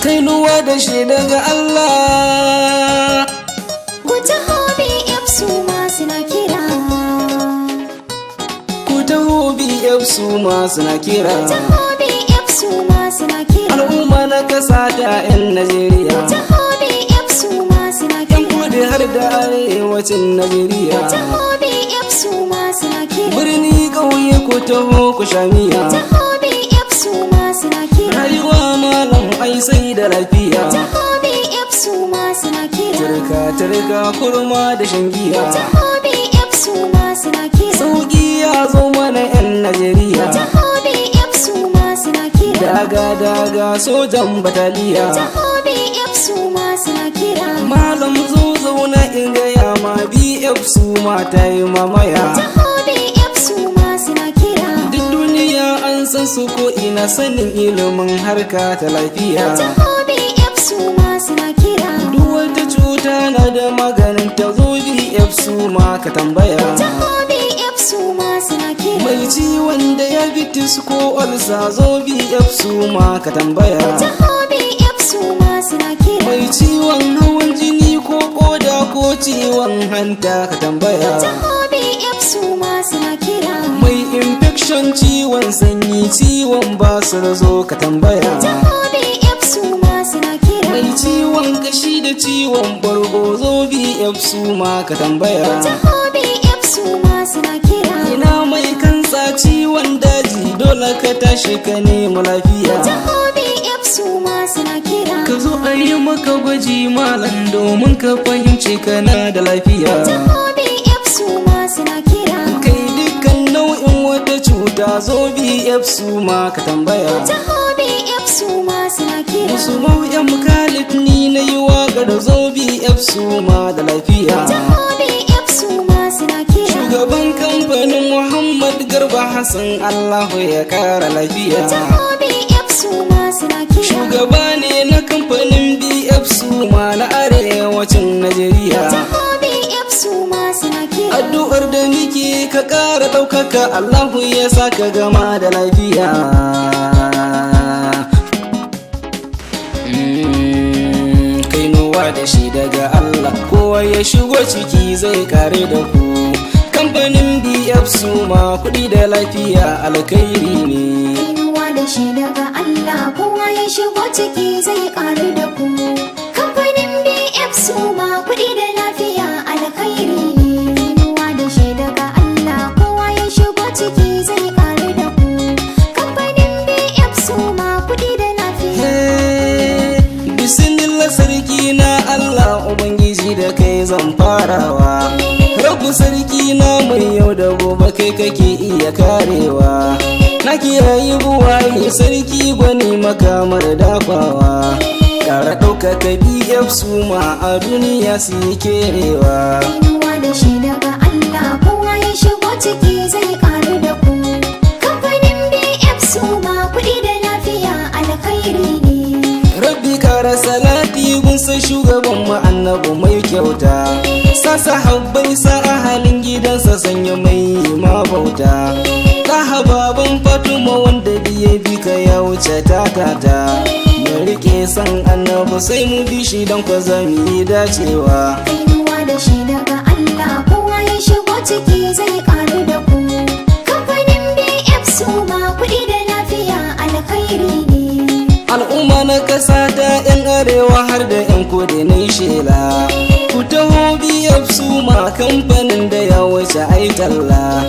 kainuwa da shi daga Allah. Ku taho BF su ma suna kira. Ku taho BF su ma suna kira. Ku taho BF su ma suna kira. Al'umma na kasa ta 'yan Najeriya. Ku taho BF su ma suna kira. 'Yan kudu har da arewacin Najeriya. Ku taho BF su ma suna kira. Birni ƙauye ku taho ku sha miya. Ku taho BF su ma suna kira. Rayuwa malam ai sai da lafiya. Ku taho BF su ma suna kira. Turka kurma da shan giya. Ku taho BF su ma suna kira. Sauƙi ya zo mana 'yan Najeriya. Ku taho BF su ma suna kira. Daga sojan bataliya. Ku taho BF su ma suna kira. Malam zo zauna in gaya ma BF su ma ta yi mamaya. Ku taho BF su ma suna kira. Duk duniya an san su ko ina sanin ilimin harka ta lafiya. Ku taho BF su ma suna kira. Duk wata cuta na da maganin ta zo BF su ma ka tambaya. Ku taho BF su ma suna kira. Mai ciwon da ya bitis ko olsa zo BF su ma ka tambaya. Ku taho BF su ma suna kira. Mai ciwon hawan jini ko koda ko ciwon hanta ka tambaya. Ku taho BF su ma suna kira. Mai infection ciwon sanyi ciwon basir zo ka tambaya. Ku taho BF su ma suna kira. Mai ciwon kashi da ciwon bargo zo BF su ma ka tambaya. Ku taho BF su ma suna kira. Ina mai kansa ciwon daji dole ka tashi ka nemi lafiya. Ku taho BF su ma suna kira. Ka zo a yi maka gwaji malam domin ka fahimci kana da lafiya. Ku taho BF su ma suna kira. Kai dukkan nau'in wata cuta zo BF su ma ka tambaya. Ku taho BF su ma suna kira. Musu nau'in Khalid ni na yi waƙar zo BF su ma da lafiya. Ku taho BF su ma suna kira. Shugaban kamfanin Muhammad Garba Hassan Allahu ya kara lafiya. Ku taho BF su ma suna kira. Shugaba ne na kamfanin BF su ma na arewacin Najeriya. Ku taho BF su ma suna kira. Addu'ar da muke ka ƙara ɗaukaka Allahu ya sa ka gama da lafiya. Kainuwa da shi daga Allah kowa ya shigo ciki zai kare da ku. Kamfanin BF su ma kuɗi da lafiya alkhairi ne. Kainuwa da shi daga Allah kowa ya shigo ciki zai ƙaru da ku. Kamfanin BF su ma kuɗi da lafiya alkhairi ne. Kainuwa da shi daga Allah kowa ya shigo ciki zai ƙaru da ku. Kamfanin BF su ma kuɗi da lafiya. Bismillah sarki na Allah Ubangiji da kai zan farawa. Rabu sarki na mai yau da gobe kai kake iya karewa. Na kiyaye buwaye sarki gwani makamar dafawa. Kara ɗaukaka BF su ma a duniya su yi kerewa. Kainuwa da shi daga Allah kowa ya shigo ciki zai ƙaru da ku. Kamfanin BF su ma kuɗi da lafiya alkhairi ne. Rabbi kara salati gunsa shugaban mu annabu mai kyauta. Sa sahabbai sa ahalin gidansa sanya mai ma bauta. Ɗaha baban Fatuma wanda biye bi ka ya wuce tatata. Mu rike san annabu sai mu bi shi don kwa zami dacewa. Kainuwa da shi daga Allah kowa ya shigo ciki zai ƙaru da ku. Kamfanin BF su ma kuɗi da lafiya alkhairi ne. Al'umma na ƙasa ta 'yan arewa har da 'yan kudu na shela. Ku taho BF su ma kamfanin da ya wuce ai talla.